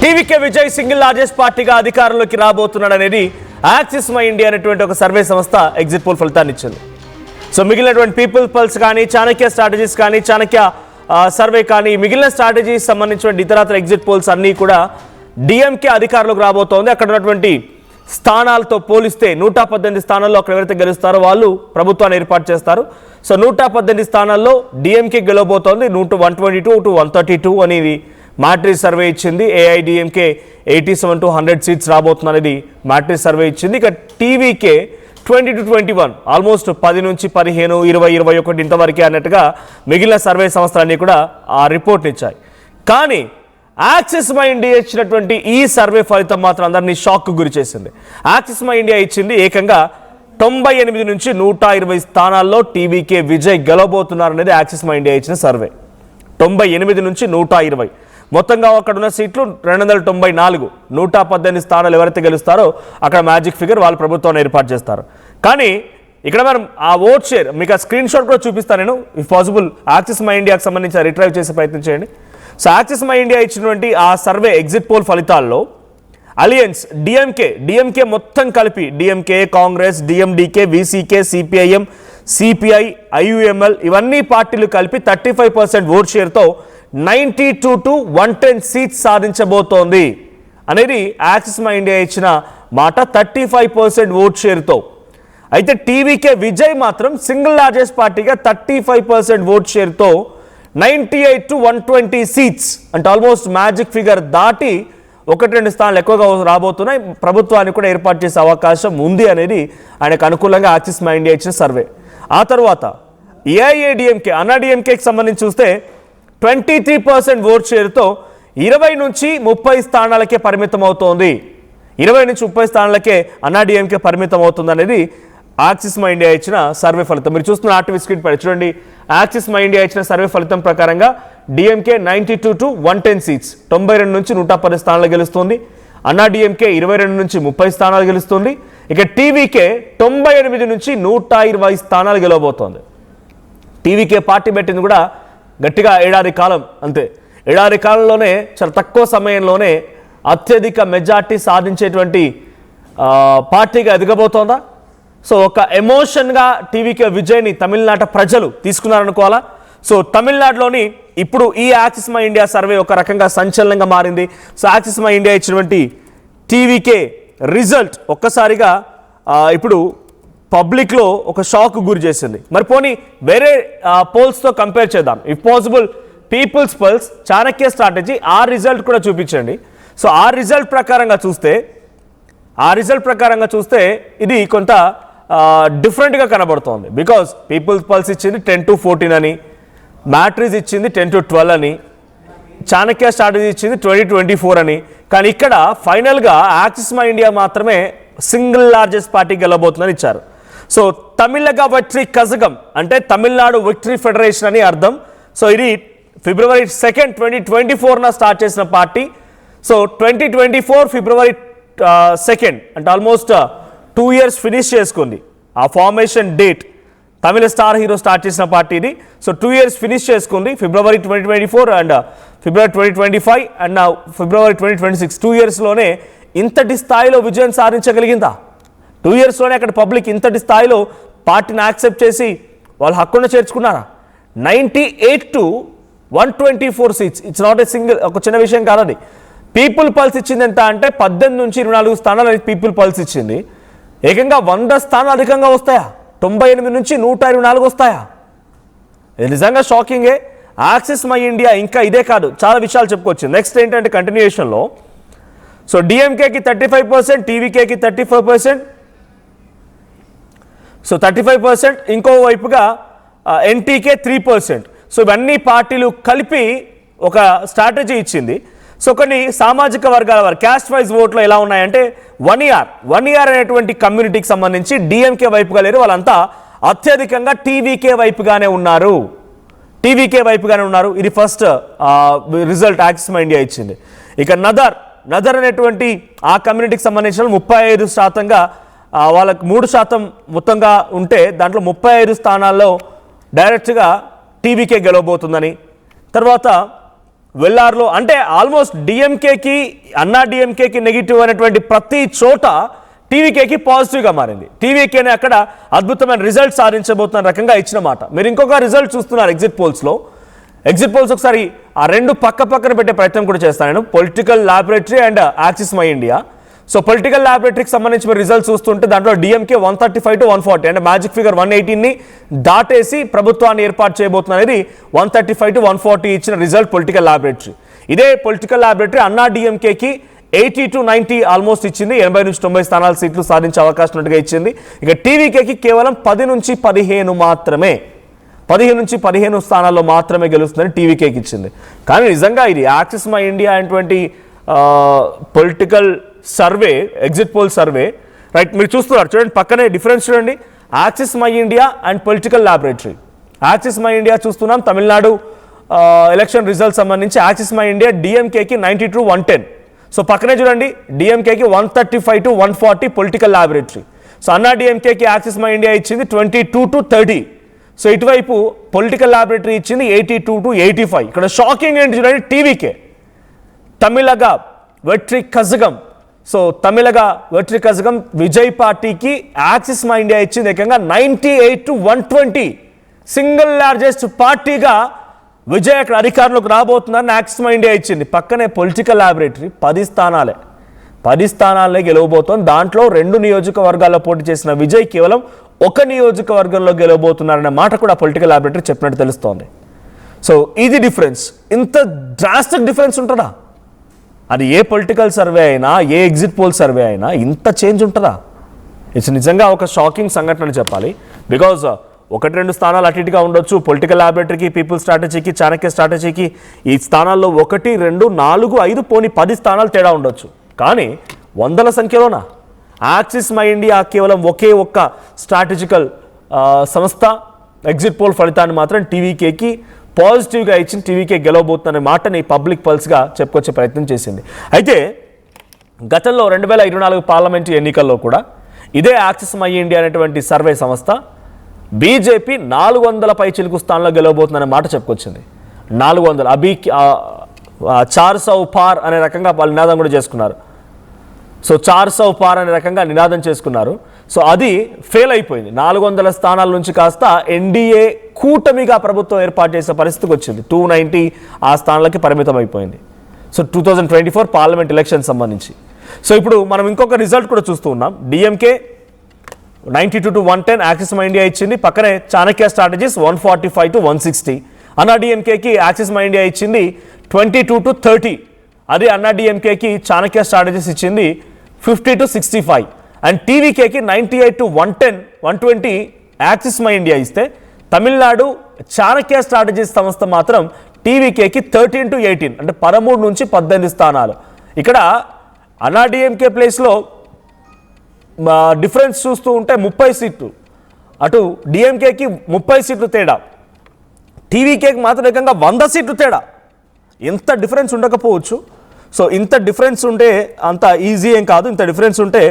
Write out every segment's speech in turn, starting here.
TVK Vijay single largest పార్టీగా అధికారంలోకి రాబోతున్నాడనేది axis My India అనేటువంటి ఒక సర్వే సంస్థ ఎగ్జిట్ పోల్ ఫలితాన్ని ఇచ్చింది. సో మిగిలినటువంటి పీపుల్ పల్స్ కానీ, చాణక్య స్ట్రాటజీస్ కానీ, చాణక్య సర్వే కానీ, మిగిలిన స్ట్రాటజీస్ సంబంధించిన ఇతరత్ర ఎగ్జిట్ పోల్స్ అన్నీ కూడా డిఎంకే అధికారంలోకి రాబోతోంది. అక్కడ ఉన్నటువంటి స్థానాలతో పోలిస్తే 118 స్థానాల్లో అక్కడ ఎవరైతే గెలుస్తారో వాళ్ళు ప్రభుత్వాన్ని ఏర్పాటు చేస్తారు. సో 118 స్థానాల్లో డిఎంకే గెలవబోతోంది. 122 to 132 అనేది మ్యాట్రిక్స్ సర్వే ఇచ్చింది. ఏఐడిఎంకే 87 to 100 సీట్స్ రాబోతుంది అనేది మ్యాట్రిక్స్ సర్వే ఇచ్చింది. ఇక టీవీకే 20 to 21 ఆల్మోస్ట్ 10 నుంచి 15, 20, 21 ఇంతవరకే అన్నట్టుగా మిగిలిన సర్వే సంస్థలన్నీ కూడా ఆ రిపోర్ట్ని ఇచ్చాయి. కానీ యాక్సిస్ మై ఇండియా ఇచ్చినటువంటి ఈ సర్వే ఫలితం మాత్రం అందరినీ షాక్కు గురి చేసింది. యాక్సిస్ మై ఇండియా ఇచ్చింది ఏకంగా 98 నుంచి 120 స్థానాల్లో టీవీకే విజయ్ గెలవబోతున్నారనేది యాక్సిస్ మై ఇండియా ఇచ్చిన సర్వే. 98 నుంచి 120 మొత్తంగా అక్కడ ఉన్న సీట్లు 294. 118 స్థానాలు ఎవరైతే గెలుస్తారో అక్కడ మ్యాజిక్ ఫిగర్ వాళ్ళు ప్రభుత్వాన్ని ఏర్పాటు చేస్తారు. కానీ ఇక్కడ మనం ఆ ఓట్ షేర్ మీకు ఆ స్క్రీన్ షాట్ కూడా చూపిస్తాను నేను, ఇఫ్ పాసిబుల్ యాక్సిస్ మై ఇండియాకి సంబంధించి రిట్రైవ్ చేసే ప్రయత్నం చేయండి. సో యాక్సిస్ మై ఇండియా ఇచ్చినటువంటి ఆ సర్వే ఎగ్జిట్ పోల్ ఫలితాల్లో అలియన్స్ డిఎంకే మొత్తం కలిపి DMK, Congress, DMDK, VCK, CPIM, CPI, IUML ఇవన్నీ పార్టీలు కలిపి 35% ఓట్ షేర్తో 92 to 110 సీట్స్ సాధించబోతోంది అనేది యాక్సిస్ మై ఇండియా ఇచ్చిన మాట. 35% ఓట్ షేర్తో. అయితే టీవీకే విజయ్ మాత్రం సింగిల్ లార్జెస్ట్ పార్టీగా 35% ఓట్ షేర్తో 98 to 120 సీట్స్ అంటే ఆల్మోస్ట్ మ్యాజిక్ ఫిగర్ దాటి 1-2 స్థానాలు ఎక్కువగా రాబోతున్నాయి. ప్రభుత్వాన్ని కూడా ఏర్పాటు చేసే అవకాశం ఉంది అనేది ఆయనకు అనుకూలంగా యాక్సిస్ మై ఇండియా ఇచ్చిన సర్వే. ఆ తర్వాత ఏఐఏడిఎంకే అన్నాడీఎంకేకి సంబంధించి చూస్తే 23% ఓట్ షేర్తో 20 నుంచి 30 స్థానాలకే పరిమితం అవుతోంది. 20 నుంచి 30 స్థానాలకే అన్నాడీఎంకే పరిమితం అవుతుంది అనేది యాక్సిస్ మై ఇండియా ఇచ్చిన సర్వే ఫలితం. మీరు చూస్తున్న ఆర్టీవీ స్క్రీన్ పై చూడండి. యాక్సిస్ మై ఇండియా ఇచ్చిన సర్వే ఫలితం ప్రకారంగా డిఎంకే 92 to 110 సీట్స్ 92 నుంచి 110 స్థానాలు గెలుస్తుంది. అన్నాడీఎంకే 22 నుంచి 30 స్థానాలు గెలుస్తుంది. ఇక టీవీకే 98 నుంచి 120 స్థానాలు గెలవబోతోంది. టీవీకే పార్టీ పెట్టింది కూడా గట్టిగా ఏడాది కాలం, అంతే. ఏడాది కాలంలోనే చాలా తక్కువ సమయంలోనే అత్యధిక మెజార్టీ సాధించేటువంటి పార్టీగా ఎదగబోతోందా? సో ఒక ఎమోషన్గా టీవీకే విజయ్ని తమిళనాట ప్రజలు తీసుకున్నారనుకోవాలా. సో తమిళనాడులోని ఇప్పుడు ఈ యాక్సిస్ మై ఇండియా సర్వే ఒక రకంగా సంచలనంగా మారింది. సో యాక్సిస్ మై ఇండియా ఇచ్చినటువంటి టీవీకే రిజల్ట్ ఒక్కసారిగా ఇప్పుడు పబ్లిక్లో ఒక షాక్ గురి చేసింది. మరి పోనీ వేరే పోల్స్తో కంపేర్ చేద్దాం. If possible people's pulse, Chanakya strategy ఆ రిజల్ట్ కూడా చూపించండి. సో ఆ రిజల్ట్ ప్రకారంగా చూస్తే ఇది కొంత డిఫరెంట్గా కనబడుతోంది. బికాజ్ పీపుల్స్ పల్స్ ఇచ్చింది 10 to 14 అని, మ్యాట్రిక్స్ ఇచ్చింది 10 to 12 అని, చాణక్య స్ట్రాటజీ ఇచ్చింది 20-24 అని. కానీ ఇక్కడ ఫైనల్గా యాక్సిస్ మై ఇండియా మాత్రమే సింగిల్ లార్జెస్ట్ పార్టీ గెలవబోతుందని ఇచ్చారు. సో తమిళగా విక్టరీ కజగం అంటే తమిళనాడు విక్టరీ ఫెడరేషన్ అని అర్థం. సో ఇది February 2nd, 2024 స్టార్ట్ చేసిన పార్టీ. సో 2024 February 2nd అంటే ఆల్మోస్ట్ 2 years ఫినిష్ చేసుకుంది. ఆ ఫార్మేషన్ డేట్ తమిళ స్టార్ హీరో స్టార్ట్ చేసిన పార్టీ ఇది. సో 2 years ఫినిష్ చేసుకుంది. February 2024 and February 2025 and February 2026 2 yearsలోనే ఇంతటి స్థాయిలో విజయం సాధించగలిగిందా? 2 yearsలోనే అక్కడ పబ్లిక్ ఇంతటి స్థాయిలో పార్టీని యాక్సెప్ట్ చేసి వాళ్ళు హక్కున చేర్చుకున్నారా? 98 to 124 seats. It's not a single, ఒక చిన్న విషయం కాదు. పీపుల్ పల్స్ ఇచ్చింది ఎంత అంటే 18 నుంచి 24 స్థానాలు అనేది పీపుల్ పల్స్ ఇచ్చింది. ఏకంగా 100 స్థానాలు అధికంగా వస్తాయా? 98 నుంచి 124 వస్తాయా? ఇది నిజంగా షాకింగే. యాక్సిస్ మై ఇండియా ఇంకా ఇదే కాదు, చాలా విషయాలు చెప్పుకోవచ్చు. నెక్స్ట్ ఏంటంటే కంటిన్యూయేషన్లో సో డిఎంకేకి 35%, టీవీకేకి 35%, సో 35%. ఇంకో వైపుగా ఎన్టీకే 3%. సో ఇవన్నీ పార్టీలు కలిపి ఒక స్ట్రాటజీ ఇచ్చింది. సో కొన్ని సామాజిక వర్గాల వారు క్యాస్ట్ వైజ్ ఓట్లు ఎలా ఉన్నాయంటే 1 year అనేటువంటి కమ్యూనిటీకి సంబంధించి డిఎంకే వైపుగా లేరు, వాళ్ళంతా అత్యధికంగా టీవీకే వైపుగానే ఉన్నారు. ఇది first result axis My India ఇచ్చింది. ఇక నదర్ అనేటువంటి ఆ కమ్యూనిటీకి సంబంధించిన 35%గా వాళ్ళకి 3% మొత్తంగా ఉంటే దాంట్లో 35 స్థానాల్లో డైరెక్ట్గా టీవీకే గెలవబోతుందని. తర్వాత వెల్లార్లో, అంటే ఆల్మోస్ట్ డిఎంకేకి అన్నా డిఎంకేకి నెగిటివ్ అనేటువంటి ప్రతి చోట టీవీకేకి పాజిటివ్గా మారింది. టీవీకేనే అక్కడ అద్భుతమైన రిజల్ట్ సాధించబోతున్న రకంగా ఇచ్చిన మాట. మీరు ఇంకొక రిజల్ట్ చూస్తున్నారు ఎగ్జిట్ పోల్స్లో. ఎగ్జిట్ పోల్స్ ఒకసారి ఆ రెండు పక్క పక్కన పెట్టే ప్రయత్నం కూడా చేస్తాను నేను, political laboratory and Axis My India. So political ల్యాబొరేటరీకి సంబంధించి మీరు రిజల్ట్స్ చూస్తుంటే దాంట్లో డిఎంకే 135 to 140, అంటే మ్యాజిక్ ఫిగర్ 118ని దాటేసి ప్రభుత్వాన్ని ఏర్పాటు చేయబోతున్న అనేది 135 to 140 ఇచ్చిన రిజల్ట్ పొలిటికల్ ల్యాబొరేటరీ. ఇదే పొలిటికల్ ల్యాబొరేటరీ అన్నా డిఎంకేకి 80 to 90 ఆల్మోస్ట్ ఇచ్చింది, 80 నుంచి 90 స్థానాల సీట్లు సాధించే అవకాశం ఉన్నట్టుగా ఇచ్చింది. ఇక టీవీకేకి కేవలం 10 నుంచి 15 మాత్రమే, 15 నుంచి 15 స్థానాల్లో మాత్రమే గెలుస్తుందని టీవీకేకి ఇచ్చింది. కానీ నిజంగా ఇది యాక్సిస్ మై ఇండియా అనేటువంటి political survey, exit poll survey, right? మీరు చూస్తున్నారు చూడండి, పక్కనే డిఫరెన్స్ చూడండి, Axis My India and political laboratory. Axis My India చూస్తున్నాం, తమిళనాడు ఎలక్షన్ రిజల్ట్ సంబంధించి యాక్సిస్ మై ఇండియా డిఎంకేకి 90 to 110. సో పక్కనే చూడండి, డిఎంకేకి 135 to 140 political laboratory. So Anna డిఎంకేకి యాక్సిస్ మై ఇండియా ఇచ్చింది 22 to 30. సో ఇటువైపు పొలిటికల్ ల్యాబొరేటరీ ఇచ్చింది 82 to 85. ఇక్కడ షాకింగ్ ఏంటి చూడండి, టీవీకే తమిళగా వెట్రి కజగం. సో తమిళగా వెట్రి కజగం విజయ్ పార్టీకి యాక్సిస్ మై ఇండియా ఇచ్చింది ఏకంగా 98 to 120. సింగిల్ లార్జెస్ట్ పార్టీగా విజయ్ అక్కడ అధికారంలోకి రాబోతున్నారని యాక్సిస్ మై ఇండియా ఇచ్చింది. పక్కనే పొలిటికల్ ల్యాబొరేటరీ 10 స్థానాలే గెలవబోతోంది. దాంట్లో 2 నియోజకవర్గాల్లో పోటీ చేసిన విజయ్ కేవలం 1 నియోజకవర్గంలో గెలవబోతున్నారనే మాట కూడా పొలిటికల్ ల్యాబొరేటరీ చెప్పినట్టు తెలుస్తోంది. సో ఇది డిఫరెన్స్. ఇంత డ్రాస్టిక్ డిఫరెన్స్ ఉంటుందా? అది ఏ పొలిటికల్ సర్వే అయినా, ఏ ఎగ్జిట్ పోల్ సర్వే అయినా ఇంత చేంజ్ ఉంటుందా? ఇట్స్ నిజంగా ఒక షాకింగ్ సంఘటన అని చెప్పాలి. బికాజ్ 1-2 స్థానాలు అటు ఇటుగా ఉండొచ్చు. పొలిటికల్ ల్యాబొరేటరీకి, పీపుల్ స్ట్రాటజీకి, చాణక్య స్ట్రాటజీకి ఈ స్థానాల్లో 1, 2, 4, 5 పోనీ 10 స్థానాలు తేడా ఉండొచ్చు. కానీ వందల సంఖ్యలోనా? యాక్సిస్ మై ఇండియా కేవలం ఒకే ఒక్క స్ట్రాటజికల్ సంస్థ ఎగ్జిట్ పోల్ ఫలితాన్ని మాత్రం టీవీకేకి పాజిటివ్గా ఇచ్చింది. టీవీకే గెలవబోతుందనే మాటని పబ్లిక్ పల్స్గా చెప్పుకొచ్చే ప్రయత్నం చేసింది. అయితే గతంలో 2024 పార్లమెంటు ఎన్నికల్లో కూడా ఇదే యాక్సిస్ మై ఇండియా అనేటువంటి సర్వే సంస్థ బీజేపీ 400 పై చిలుకు స్థానంలో గెలవబోతుందనే మాట చెప్పుకొచ్చింది. 400 అభి 400 పార్ అనే రకంగా వాళ్ళు నినాదం కూడా చేసుకున్నారు. సో 400 పార్ అనే రకంగా నినాదం చేసుకున్నారు. సో అది ఫెయిల్ అయిపోయింది. 400 స్థానాల నుంచి కాస్త ఎన్డీఏ కూటమిగా ప్రభుత్వం ఏర్పాటు చేసే పరిస్థితికి వచ్చింది. 290 ఆ స్థానాలకి పరిమితం అయిపోయింది. సో 2024 పార్లమెంట్ ఎలక్షన్ సంబంధించి. సో ఇప్పుడు మనం ఇంకొక రిజల్ట్ కూడా చూస్తూ ఉన్నాం. DMK 92 to 110 axis My India ఇచ్చింది. పక్కనే చాణక్య స్ట్రాటజీస్ 145 to 160. అన్నా డిఎంకేకి యాక్సిస్ మై ఇండియా ఇచ్చింది 22 to 30. అదే అన్నా డిఎంకేకి చాణక్య స్ట్రాటజీస్ ఇచ్చింది 50 to 65. అండ్ టీవీకేకి 98 to 110, 120 యాక్సిస్ మై ఇండియా ఇస్తే తమిళనాడు చాణక్య స్ట్రాటజీస్ సంస్థ మాత్రం టీవీకేకి 13 to 18, అంటే 13 నుంచి 18 స్థానాలు. ఇక్కడ అన్నా డిఎంకే ప్లేస్లో డిఫరెన్స్ చూస్తూ ఉంటే 30 సీట్లు, అటు డిఎంకేకి 30 సీట్లు తేడా, టీవీకేకి మాత్రం ఏకంగా 100 సీట్లు తేడా. ఎంత డిఫరెన్స్ ఉండకపోవచ్చు. సో ఇంత డిఫరెన్స్ ఉంటే అంత ఈజీ ఏం కాదు. ఇంత డిఫరెన్స్ ఉంటే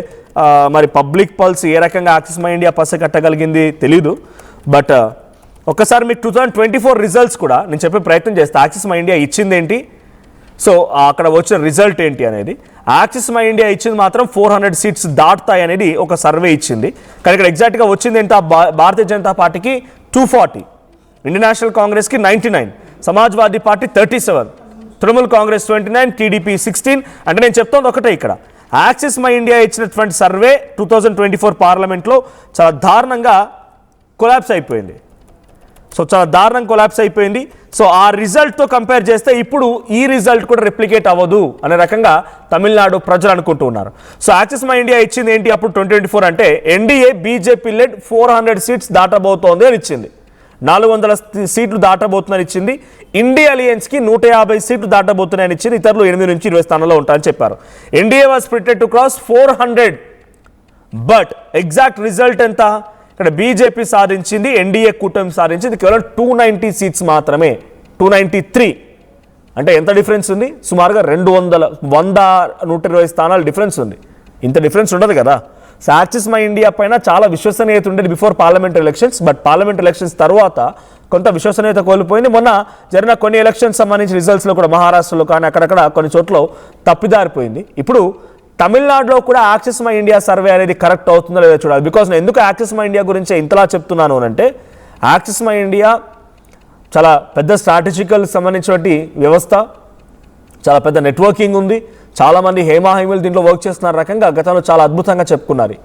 మరి పబ్లిక్ పల్స్ ఏ రకంగా యాక్సిస్ మై ఇండియా పస కట్టగలిగింది తెలీదు. బట్ ఒక్కసారి మీకు 2024 రిజల్ట్స్ కూడా నేను చెప్పే ప్రయత్నం చేస్తే యాక్సిస్ మై ఇండియా ఇచ్చింది ఏంటి, సో అక్కడ వచ్చిన రిజల్ట్ ఏంటి అనేది. యాక్సిస్ మై ఇండియా ఇచ్చింది మాత్రం 400 సీట్స్ దాటుతాయి అనేది ఒక సర్వే ఇచ్చింది. కానీ ఇక్కడ ఎగ్జాక్ట్గా వచ్చింది ఏంటి, భారతీయ జనతా పార్టీకి 240, ఇండియన్ నేషనల్ కాంగ్రెస్కి 99, సమాజ్వాదీ పార్టీ 37, తృణమూల్ కాంగ్రెస్ 29, టీడీపీ 16. అంటే నేను చెప్తోంది ఒకటే, ఇక్కడ యాక్సిస్ మై ఇండియా ఇచ్చినటువంటి సర్వే 2024 పార్లమెంట్లో చాలా దారుణంగా కొలాప్స్ అయిపోయింది. సో చాలా దారుణంగా కొలాప్స్ అయిపోయింది. సో ఆ రిజల్ట్తో కంపేర్ చేస్తే ఇప్పుడు ఈ రిజల్ట్ కూడా రిప్లికేట్ అవ్వదు అనే రకంగా తమిళనాడు ప్రజలు అనుకుంటూ ఉన్నారు. సో యాక్సిస్ మై ఇండియా ఇచ్చింది ఏంటి అప్పుడు 2024 అంటే ఎన్డీఏ బీజేపీ లెడ్ 400 సీట్స్ దాటబోతోంది అని ఇచ్చింది. 400 సీట్లు దాటబోతుందని ఇచ్చింది. ఇండియా అలయన్స్కి 150 సీట్లు దాటబోతున్నాయని ఇచ్చింది. ఇతరులు 8 నుంచి 20 స్థానాల్లో ఉంటారని చెప్పారు. NDA was splitted to cross 400. But exact result ఎంత, ఇక్కడ బీజేపీ సాధించింది, ఎన్డీఏ కూటమి సాధించింది కేవలం 290 సీట్స్ మాత్రమే, 293. అంటే ఎంత డిఫరెన్స్ ఉంది, సుమారుగా 100-120 స్థానాల డిఫరెన్స్ ఉంది. ఇంత డిఫరెన్స్ ఉండదు కదా. యాక్సిస్ మై ఇండియా పైన చాలా విశ్వసనీయత ఉండేది before parliament elections. But parliament elections తర్వాత కొంత విశ్వసనీయత కోల్పోయింది. మొన్న జరిగిన కొన్ని ఎలక్షన్స్ సంబంధించిన రిజల్ట్స్లో కూడా మహారాష్ట్రలో కానీ అక్కడక్కడ కొన్ని చోట్ల తప్పిదారిపోయింది. ఇప్పుడు తమిళనాడులో కూడా యాక్సెస్ మై ఇండియా సర్వే అనేది కరెక్ట్ అవుతుందో లేదో చూడాలి. బికాజ్ నేను ఎందుకు యాక్సెస్ మై ఇండియా గురించి ఇంతలా చెప్తున్నాను అంటే, యాక్సెస్ మై ఇండియా చాలా పెద్ద స్ట్రాటజికల్ సంబంధించినటువంటి వ్యవస్థ, చాలా పెద్ద నెట్వర్కింగ్ ఉంది, చాలామంది హేమాహేమీలు దీంట్లో వర్క్ చేస్తున్న రకంగా గతంలో చాలా అద్భుతంగా చెప్పుకున్నారు.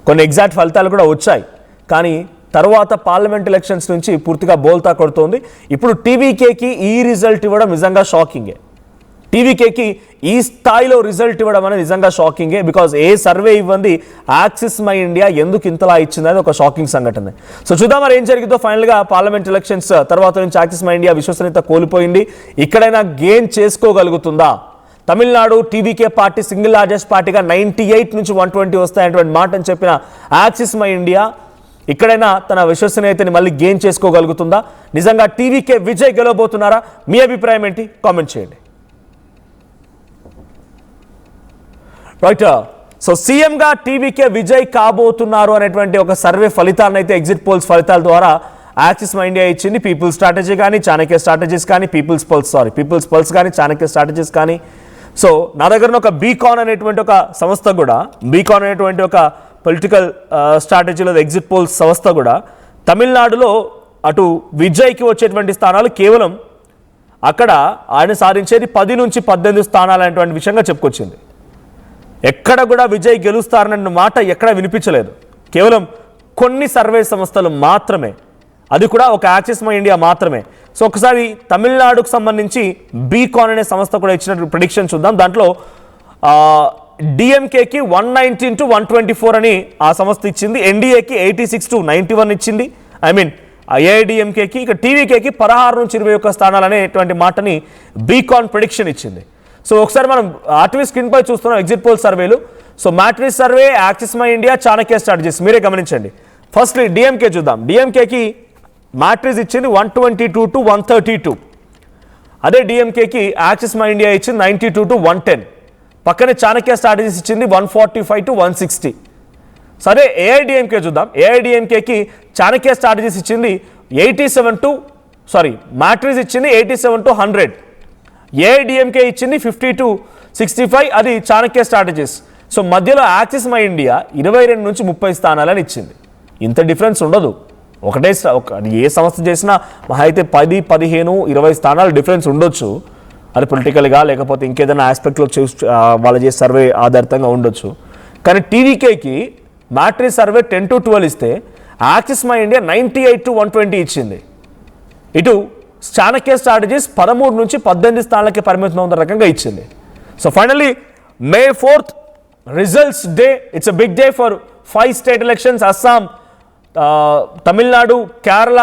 కొన్ని ఎగ్జాక్ట్ ఫలితాలు కూడా వచ్చాయి. కానీ తర్వాత పార్లమెంట్ ఎలక్షన్స్ నుంచి పూర్తిగా బోల్తా కొడుతోంది. ఇప్పుడు టీవీకేకి ఈ రిజల్ట్ ఇవ్వడం నిజంగా షాకింగే. టీవీకేకి ఈ స్థాయిలో రిజల్ట్ ఇవ్వడం అనేది నిజంగా షాకింగే. బికాజ్ ఏ సర్వే ఇవ్వండి యాక్సెస్ మై ఇండియా ఎందుకు ఇంతలా ఇచ్చింది అది ఒక షాకింగ్ సంఘటన. సో చూద్దాం మరి ఏం జరిగిందో. ఫైనల్గా పార్లమెంట్ ఎలక్షన్స్ తర్వాత నుంచి యాక్సెస్ మై ఇండియా విశ్వసనీయత కోల్పోయింది. ఇక్కడైనా గెయిన్ చేసుకోగలుగుతుందా? Tamil Nadu TVK party single largest పార్టీగా 98 నుంచి 120 వస్తాయనేటువంటి మాట అని చెప్పిన యాక్సెస్ మై ఇండియా ఇక్కడైనా తన విశ్వసనీయతని మళ్ళీ గెయిన్ చేసుకోగలుగుతుందా? నిజంగా టీవీకే విజయ్ గెలవబోతున్నారా? మీ అభిప్రాయం ఏంటి? కామెంట్ చేయండి. రైట్, సో సీఎంగా టీవీకే విజయ్ కాబోతున్నారు అనేటువంటి ఒక సర్వే ఫలితాలను అయితే ఎగ్జిట్ పోల్స్ ఫలితాల ద్వారా యాక్సెస్ మై ఇండియా ఇచ్చింది. పీపుల్స్ స్ట్రాటజీ కానీ చాణక్య స్ట్రాటజీస్ కానీ పీపుల్స్ పల్స్ కానీ చాణక్య స్ట్రాటజీస్ కానీ. సో నా దగ్గర ఒక బీకాన్ అనేటువంటి ఒక సంస్థ కూడా, బీకాన్ అనేటువంటి ఒక పొలిటికల్ స్ట్రాటజీలో ఎగ్జిట్ పోల్స్ సంస్థ కూడా తమిళనాడులో అటు విజయ్కి వచ్చేటువంటి స్థానాలు కేవలం అక్కడ ఆయన సాధించేది 10 నుంచి 18 స్థానాలు అనేటువంటి విషయంగా చెప్పుకొచ్చింది. ఎక్కడ కూడా విజయ్ గెలుస్తారన్న మాట ఎక్కడ వినిపించలేదు. కేవలం కొన్ని సర్వే సంస్థలు మాత్రమే, అది కూడా ఒక యాక్సెస్ మై ఇండియా మాత్రమే. సో ఒకసారి తమిళనాడుకు సంబంధించి బీకాన్ అనే సంస్థ కూడా ఇచ్చిన ప్రిడిక్షన్ చూద్దాం. దాంట్లో డిఎంకేకి 119 to 124 అని ఆ సంస్థ ఇచ్చింది. ఎన్డీఏకి 86 to 91 ఇచ్చింది. ఏఐడిఎంకేకి, ఇక టీవీకేకి 16 నుంచి 21 స్థానాలు అనేటువంటి మాటని బీకాన్ ప్రిడిక్షన్ ఇచ్చింది. సో ఒకసారి మనం ఆర్టీవీ స్క్రీన్ పై చూస్తున్నాం ఎగ్జిట్ పోల్ సర్వేలు. So matrix survey, access My India, Chanakya strategies మీరే గమనించండి. ఫస్ట్లీ డిఎంకే చూద్దాం. డిఎంకేకి మ్యాట్రిక్స్ ఇచ్చింది 122 to 132. అదే డిఎంకేకి యాక్సెస్ మై ఇండియా ఇచ్చింది 92 to 110. పక్కనే చాణక్య స్ట్రాటజీస్ ఇచ్చింది 145 to 160. సరే ఏఐడిఎంకే చూద్దాం. ఏఐడిఎంకేకి చాణక్య స్ట్రాటజీస్ ఇచ్చింది మ్యాట్రిక్స్ ఇచ్చింది 87 to 100. ఏఐడిఎంకే ఇచ్చింది 50 to 65, అది చాణక్య స్ట్రాటజీస్. సో మధ్యలో యాక్సెస్ మై ఇండియా 22 నుంచి 30 స్థానాలని ఇచ్చింది. ఇంత డిఫరెన్స్ ఉండదు. ఏ సంస్థ చేసినా మహా అయితే 10, 15, 20 స్థానాలు డిఫరెన్స్ ఉండొచ్చు. అది పొలిటికల్గా లేకపోతే ఇంకేదైనా ఆస్పెక్ట్లో వాళ్ళు చేసే సర్వే ఆధారితంగా ఉండొచ్చు. కానీ టీవీకేకి మ్యాట్రిక్స్ సర్వే 10 to 12 ఇస్తే యాక్సెస్ మై ఇండియా 98 to 120 ఇచ్చింది. ఇటు చాణక్య స్ట్రాటజీస్ 13 నుంచి 18 స్థానాలకి పరిమితం ఉన్న రకంగా ఇచ్చింది. So finally May 4th results day. It's a big day for 5 state elections: Assam, Tamil Nadu, Kerala,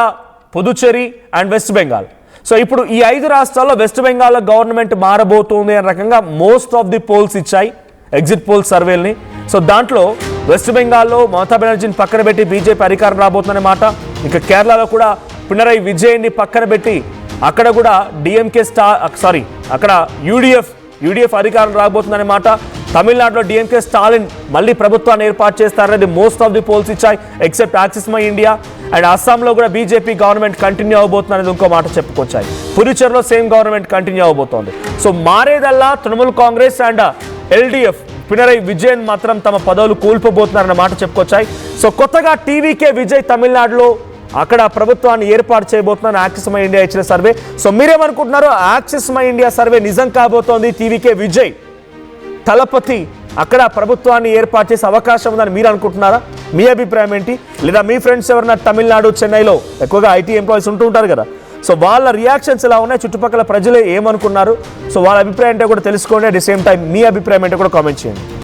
Puducherry and West Bengal. So ఇప్పుడు ఈ 5 రాష్ట్రాల్లో వెస్ట్ బెంగాల్లో గవర్నమెంట్ మారబోతుంది అనే రకంగా మోస్ట్ ఆఫ్ ది పోల్స్ ఇచ్చాయి ఎగ్జిట్ పోల్ సర్వేల్ని. సో దాంట్లో వెస్ట్ బెంగాల్లో మమతా బెనర్జీని పక్కన పెట్టి బీజేపీ అధికారం రాబోతుందనే మాట. ఇక కేరళలో కూడా పినరయి విజయన్ని పక్కన పెట్టి అక్కడ కూడా అక్కడ యూడిఎఫ్ అధికారం రాబోతుందనే మాట. తమిళనాడులో డిఎంకే స్టాలిన్ మళ్ళీ ప్రభుత్వాన్ని ఏర్పాటు చేస్తారనేది మోస్ట్ ఆఫ్ ది పోల్స్ ఇచ్చాయి except Axis My India. And అస్సాంలో కూడా బీజేపీ గవర్నమెంట్ కంటిన్యూ అవబోతుంది అనేది ఇంకో మాట చెప్పుకొచ్చాయి. పుదుచ్చేరిలో సేమ్ గవర్నమెంట్ కంటిన్యూ అవబోతోంది. సో మారేదల్లా తృణమూల్ కాంగ్రెస్ అండ్ ఎల్డీఎఫ్ పినరయి విజయన్ మాత్రం తమ పదవులు కోల్పోబోతున్నారన్న మాట చెప్పుకొచ్చాయి. సో కొత్తగా టీవీకే విజయ్ తమిళనాడులో అక్కడ ప్రభుత్వాన్ని ఏర్పాటు చేయబోతున్నాను యాక్సెస్ మై ఇండియా ఇచ్చిన సర్వే. సో మీరేమనుకుంటున్నారు? యాక్సెస్ మై ఇండియా సర్వే నిజం కాబోతోంది. టీవీకే విజయ్ తలపతి అక్కడ ప్రభుత్వాన్ని ఏర్పాటు చేసే అవకాశం ఉందని మీరు అనుకుంటున్నారా? మీ అభిప్రాయం ఏంటి? లేదా మీ ఫ్రెండ్స్ ఎవరైనా తమిళనాడు, చెన్నైలో ఎక్కువగా ఐటీ ఎంప్లాయీస్ ఉంటూ ఉంటారు కదా, సో వాళ్ళ రియాక్షన్స్ ఎలా ఉన్నాయి, చుట్టుపక్కల ప్రజలు ఏమనుకున్నారు, సో వాళ్ళ అభిప్రాయం ఏంటో కూడా తెలుసుకోండి. అట్ ది సేమ్ టైం మీ అభిప్రాయం ఏంటో కూడా కామెంట్ చేయండి.